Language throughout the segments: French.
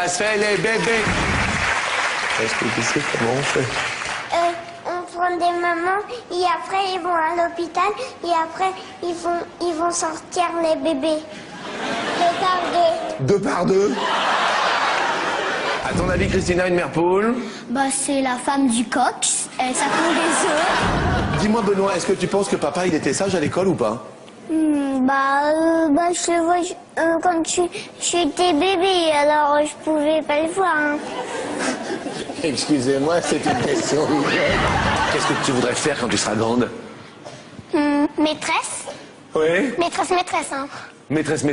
Ça se fait les bébés. Expliquez comment on fait. On prend des mamans et après ils vont à l'hôpital et après ils vont sortir les bébés. Deux par deux. Deux par deux. À ton avis, Christina, une mère poule? Bah c'est la femme du coq. Ça pond des œufs. Dis-moi, Benoît, est-ce que tu penses que papa, il était sage à l'école ou pas? Je le vois quand j'étais bébé, alors je pouvais pas le voir. Hein. Excusez-moi, c'est une question. Qu'est-ce que tu voudrais faire quand tu seras grande? Maîtresse. Oui. Maîtresse, hein. Maîtresse.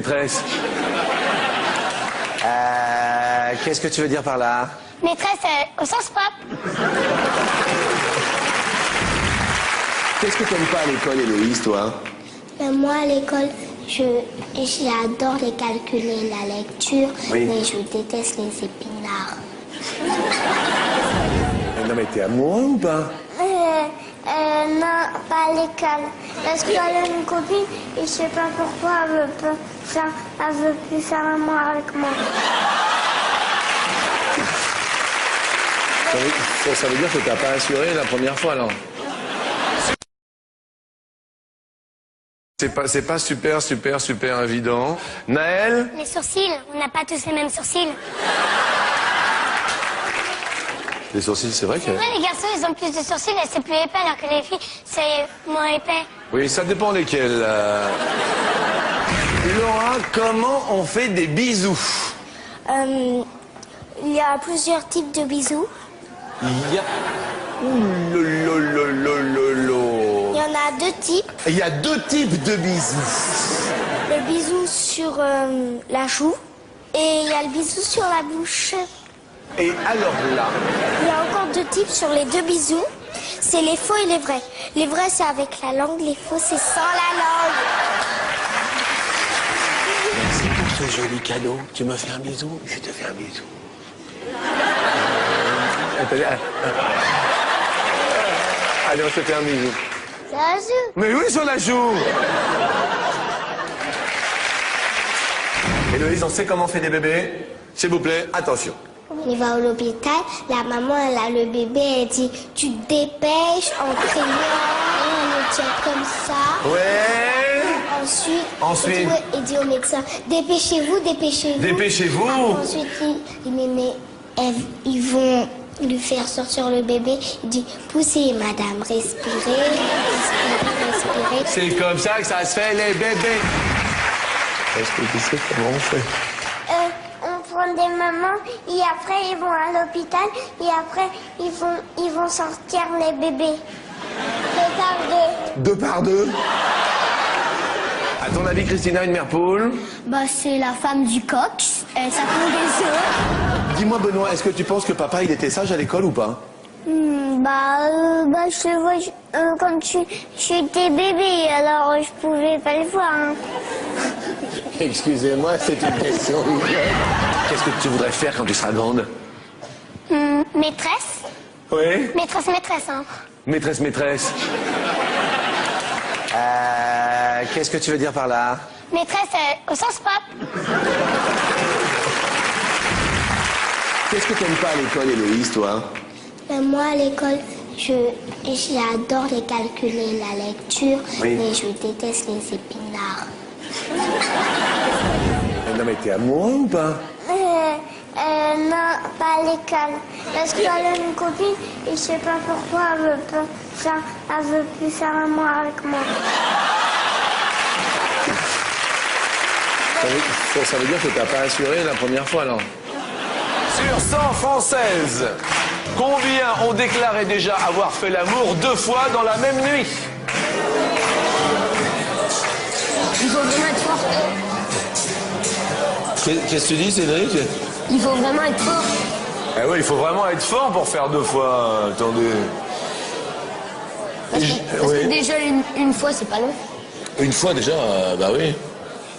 Qu'est-ce que tu veux dire par là? Maîtresse au sens propre. Qu'est-ce que t'aimes pas à l'école, Héloïse, toi? Moi, à l'école, j'adore les calculs et la lecture, oui. Mais je déteste les épinards. Non, mais t'es amoureux ou pas? Non, pas à l'école. Parce qu'elle a une copine et je sais pas pourquoi elle veut plus faire l'amour avec moi. Ça veut dire que t'as pas assuré la première fois, alors? C'est pas super évident. Naël? Les sourcils, on n'a pas tous les mêmes sourcils. Les sourcils, c'est vrai que... Ouais, les garçons, ils ont plus de sourcils et c'est plus épais, alors que les filles, c'est moins épais. Oui, ça dépend lesquels. Laura, comment on fait des bisous? Il y a plusieurs types de bisous. Il y a... Il y en a deux types. Il y a deux types de bisous. Le bisou sur la joue et il y a le bisou sur la bouche. Et alors là... Il y a encore deux types sur les deux bisous. C'est les faux et les vrais. Les vrais, c'est avec la langue. Les faux, c'est sans la langue. Merci pour ce joli cadeau. Tu me fais un bisou? Je te fais un bisou. Allez, on se fait un bisou. C'est la joue. Mais oui, sur la joue. Héloïse, on sait comment on fait des bébés? S'il vous plaît, attention. Il va à l'hôpital, la maman, elle a le bébé, elle dit, tu te dépêches en criant, on le tient comme ça. Ouais. Ensuite. Il dit au médecin, dépêchez-vous. Dépêchez-vous. Ensuite, ils vont lui faire sortir le bébé. Il dit, poussez, madame, respirez. C'est comme ça que ça se fait, les bébés. Expliquez comment on fait. On prend des mamans et après ils vont à l'hôpital et après ils vont sortir les bébés. Deux par deux. Deux par deux. À ton avis, Christina, une mère poule? C'est la femme du coq. Ça pond des œufs. Dis-moi, Benoît, est-ce que tu penses que papa, il était sage à l'école ou pas? Je le vois quand j'étais bébé, alors je pouvais pas le voir. Hein. Excusez-moi, c'est une question. Qu'est-ce que tu voudrais faire quand tu seras grande? Maîtresse. Oui. Maîtresse, hein. Maîtresse. Qu'est-ce que tu veux dire par là? Maîtresse au sens propre. Qu'est-ce que t'aimes pas à l'école, Héloïse, toi? Moi, à l'école, j'adore les calculs et la lecture, oui. Mais je déteste les épinards. Non, mais t'es amoureux ou pas? Non, pas à l'école. Parce qu'elle a une copine et je sais pas pourquoi elle veut plus faire l'amour avec moi. Ça veut dire que t'as pas assuré la première fois, alors? Sur 100 Françaises, combien ont déclaré déjà avoir fait l'amour 2 fois dans la même nuit? Il faut vraiment être fort. Qu'est-ce que tu dis, Cédric? Il faut vraiment être fort. Eh oui, il faut vraiment être fort pour faire 2 fois. Attendez. Parce que déjà une fois, c'est pas long. Une fois déjà, bah oui.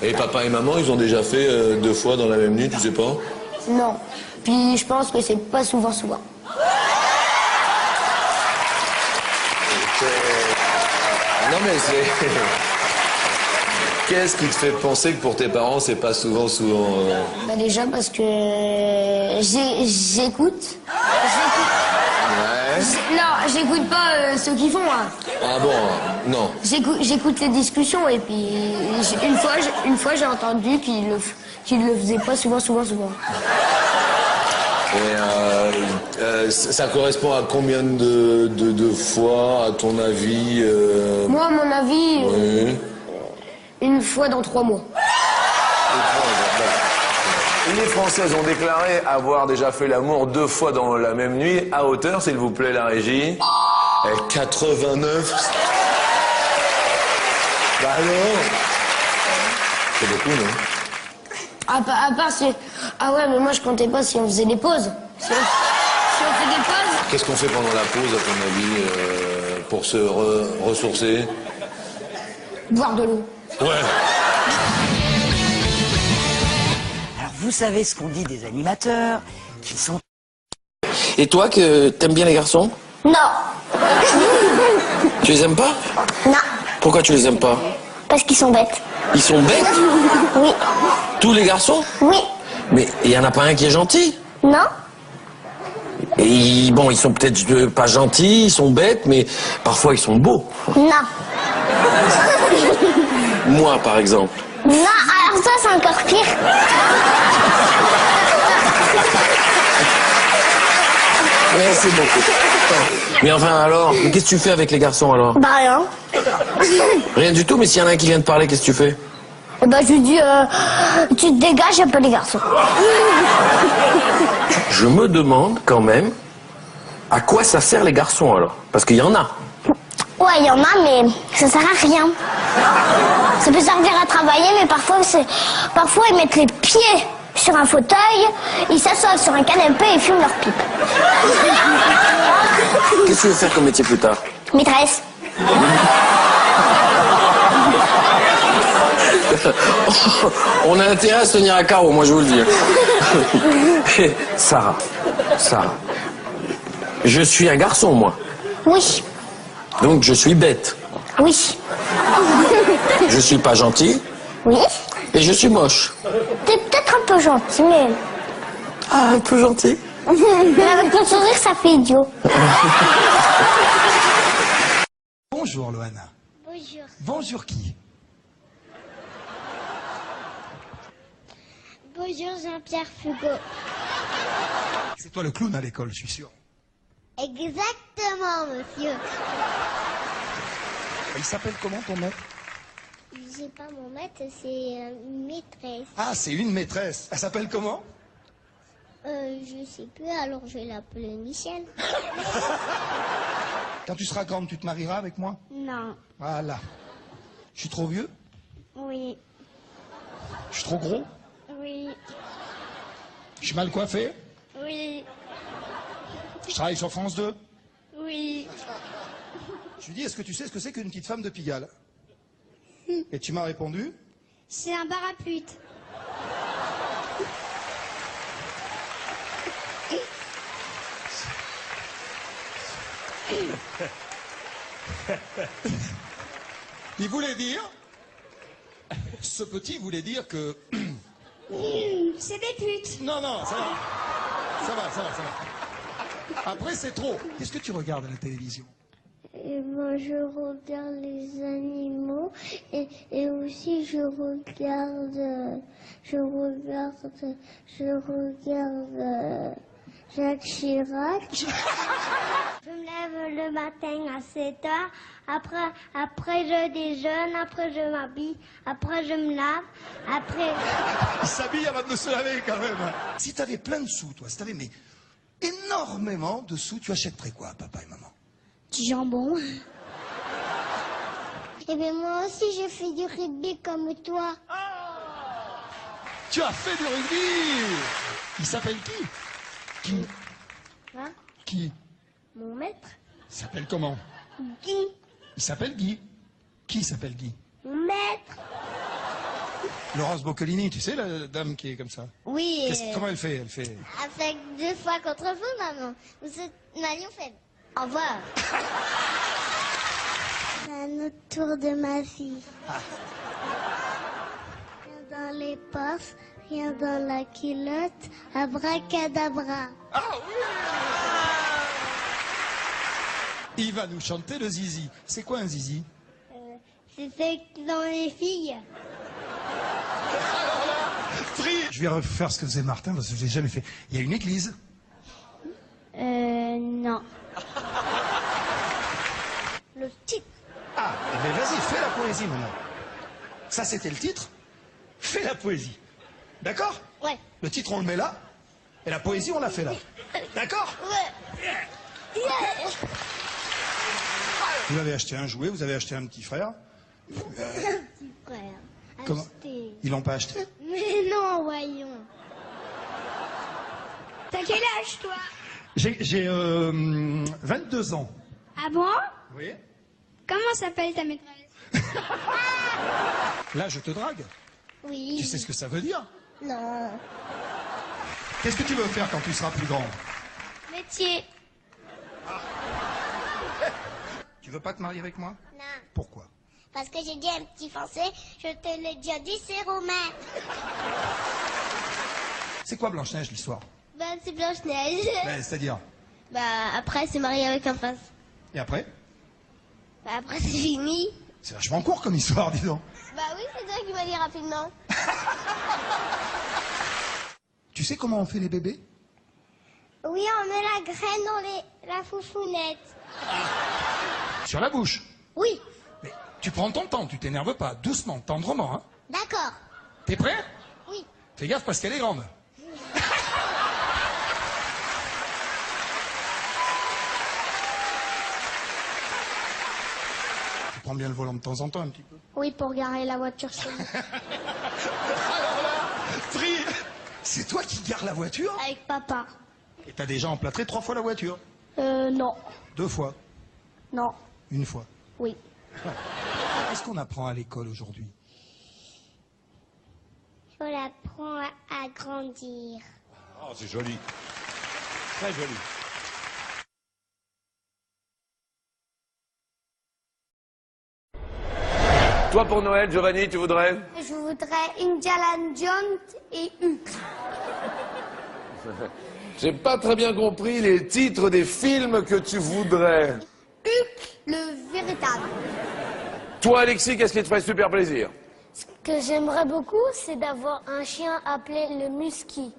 Et papa et maman, ils ont déjà fait 2 fois dans la même nuit, tu sais pas? Non. Puis je pense que c'est pas souvent. Non mais c'est... Qu'est-ce qui te fait penser que pour tes parents, c'est pas souvent... Bah déjà parce que j'écoute. Ouais. Non, j'écoute pas ce qu'ils font. Hein. Ah bon, non. J'écoute les discussions et puis une fois j'ai entendu qu'ils le faisaient pas souvent. Et ça correspond à combien de fois, à ton avis Moi, à mon avis, Oui. une fois dans 3 mois. Les Françaises ont déclaré avoir déjà fait l'amour 2 fois dans la même nuit. À hauteur, s'il vous plaît, la régie. Et 89. Bah alors. C'est beaucoup, non? À part si... Ah ouais, mais moi je comptais pas si on faisait des pauses. Si on fait des pauses... Qu'est-ce qu'on fait pendant la pause, à ton avis, pour se ressourcer? Boire de l'eau. Ouais. Alors vous savez ce qu'on dit des animateurs, qu'ils sont... Et toi, que t'aimes bien les garçons? Non. Tu les aimes pas? Non. Pourquoi tu les aimes pas? Parce qu'ils sont bêtes. Ils sont bêtes? Oui. Tous les garçons? Oui. Mais il y en a pas un qui est gentil? Non. Et bon, ils sont peut-être pas gentils, ils sont bêtes, mais parfois ils sont beaux. Non. Moi, par exemple. Non, alors ça c'est encore pire. Merci beaucoup. Mais enfin alors, qu'est-ce que tu fais avec les garçons alors? Bah rien. Rien du tout, mais s'il y en a un qui vient de parler, qu'est-ce que tu fais? Et bah je lui dis, tu te dégages un peu les garçons. Je me demande quand même à quoi ça sert les garçons alors? Parce qu'il y en a. Ouais, il y en a, mais ça sert à rien. Ça peut servir à travailler, mais parfois ils mettent les pieds sur un fauteuil, ils s'assoient sur un canapé et fument leur pipe. Qu'est-ce que tu veux faire comme métier plus tard? Maîtresse. On a intérêt à se tenir à carreau, moi je vous le dis. Sarah, je suis un garçon, moi. Oui. Donc je suis bête. Oui. Je suis pas gentil Oui. et je suis moche. T'es peut-être un peu gentil, mais... Ah, un peu gentil. Mais avec ton sourire, ça fait idiot. Bonjour Loana. Bonjour. Bonjour qui? Bonjour Jean-Pierre Fugo. C'est toi le clown à l'école, je suis sûr. Exactement, monsieur. Il s'appelle comment ton maître? C'est pas mon maître, c'est une maîtresse. Ah, c'est une maîtresse. Elle s'appelle comment? Je sais plus, alors je vais l'appeler Michel. Quand tu seras grande, tu te marieras avec moi? Non. Voilà. Je suis trop vieux? Oui. Je suis trop gros? Oui. Je suis mal coiffé? Oui. Je travaille sur France 2? Oui. Je lui dis, est-ce que tu sais ce que c'est qu'une petite femme de Pigalle? Et tu m'as répondu? C'est un bar à pute. Il voulait dire... Ce petit voulait dire que... C'est des putes. Non, non, ça va. Ça va. Après, c'est trop. Qu'est-ce que tu regardes à la télévision? Moi, je regarde les animaux et aussi je regarde Jacques Chirac. Je me lève le matin à 7 heures, après je déjeune, après je m'habille, après je me lave, après... Il s'habille avant de se laver quand même. Si t'avais plein de sous, toi, si t'avais mais énormément de sous, tu achèterais quoi à papa et maman? Du jambon. Et bien moi aussi j'ai fait du rugby comme toi. Tu as fait du rugby. Il s'appelle qui? Qui? Hein? Qui? Mon maître? Il s'appelle comment? Guy. Il s'appelle Guy. Qui s'appelle Guy? Mon maître? Laurence Boccolini, tu sais la dame qui est comme ça? Oui. Comment elle fait? Elle fait... Avec 2 fois contre vous, maman. Vous êtes Marion faible. Au revoir. C'est un autre tour de ma vie. les poches, rien dans la culotte, abracadabra. Ah oui! Il va nous chanter le zizi. C'est quoi un zizi? C'est fait dans les filles. Je vais refaire ce que faisait Martin parce que je l'ai jamais fait. Il y a une église. Non. Le titre. Ah, mais vas-y, fais la poésie maintenant. Ça, c'était le titre. Fais la poésie. D'accord? Ouais. Le titre, on le met là. Et la poésie, on la fait là. D'accord? Ouais. Vous avez acheté un jouet, vous avez acheté un petit frère. Petit frère. Comment? Acheté. Ils l'ont pas acheté? Mais non, voyons. T'as quel âge, toi? J'ai 22 ans. Ah bon? Oui. Comment s'appelle ta maîtresse? Là, je te drague. Oui. Tu sais ce que ça veut dire? Non. Qu'est-ce que tu veux faire quand tu seras plus grand? Métier. Tu veux pas te marier avec moi? Non. Pourquoi? Parce que j'ai dit un petit français, je te l'ai déjà dit, c'est romain. C'est quoi Blanche-Neige, l'histoire? Ben, c'est Blanche-Neige. C'est-à-dire? Bah, après, c'est marié avec un prince. Et après? Bah, après, c'est fini. C'est vachement court comme histoire, dis donc. Bah oui, c'est toi qui m'as dit rapidement. Tu sais comment on fait les bébés? Oui, on met la graine dans la foufounette. Sur la bouche. Oui, Mais tu prends ton temps, tu t'énerves pas. Doucement, tendrement, hein. d'accord. T'es prêt? Oui. Fais gaffe parce qu'elle est grande. Tu prends bien le volant de temps en temps un petit peu. Oui, pour garer la voiture chez nous. Free, c'est toi qui gares la voiture? Avec papa. Et t'as déjà emplâtré 3 fois la voiture? Non. 2 fois? Non. 1 fois? Oui. Qu'est-ce qu'on apprend à l'école aujourd'hui? Faut l'apprendre à grandir. Oh, c'est joli. Très joli. Toi, pour Noël, Giovanni, tu voudrais? Je voudrais Indiana Jones et Hulk. J'ai pas très bien compris les titres des films que tu voudrais. Hulk, le véritable. Toi, Alexis, qu'est-ce qui te ferait super plaisir? Ce que j'aimerais beaucoup, c'est d'avoir un chien appelé le Musky.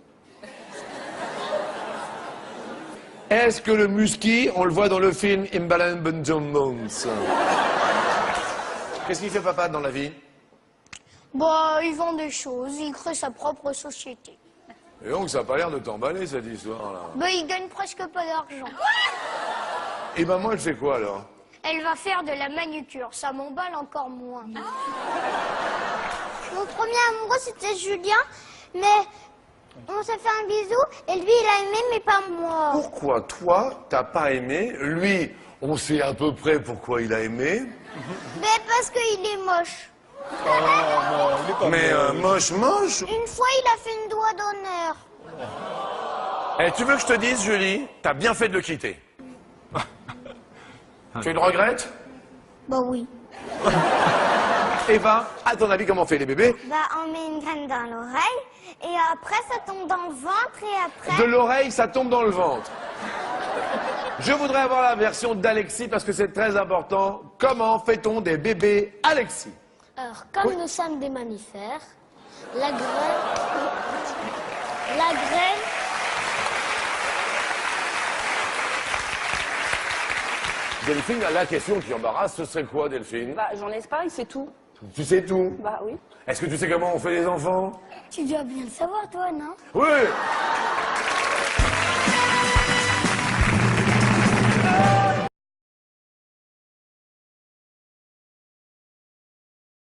Est-ce que le musky, on le voit dans le film Imbalan Benjamins? Qu'est-ce qu'il fait papa dans la vie? Bah, il vend des choses, il crée sa propre société. Et donc ça a pas l'air de t'emballer cette histoire-là. Bah, il gagne presque pas d'argent. Et maman, elle fait quoi alors? Elle va faire de la manucure, ça m'emballe encore moins. Mon premier amoureux, c'était Julien, mais on s'est fait un bisou, et lui, il a aimé, mais pas moi. Pourquoi toi, t'as pas aimé? Lui, on sait à peu près pourquoi il a aimé. Mais parce qu'il est moche. Mais moche. Une fois, il a fait une doigt d'honneur. Eh, tu veux que je te dise, Julie, t'as bien fait de le quitter. Tu le regrettes? Bah oui. Eva, à ton avis, comment on fait les bébés? Bah, on met une graine dans l'oreille, et après, ça tombe dans le ventre, et après... De l'oreille, ça tombe dans le ventre. Je voudrais avoir la version d'Alexis parce que c'est très important. Comment fait-on des bébés, Alexis? Alors, comme nous sommes des mammifères, la graine... Delphine, la question qui embarrasse, ce serait quoi, Delphine? Bah, j'en laisse pas, c'est tout. Tu sais tout? Bah oui. Est-ce que tu sais comment on fait les enfants? Tu dois bien le savoir, toi, non? Oui!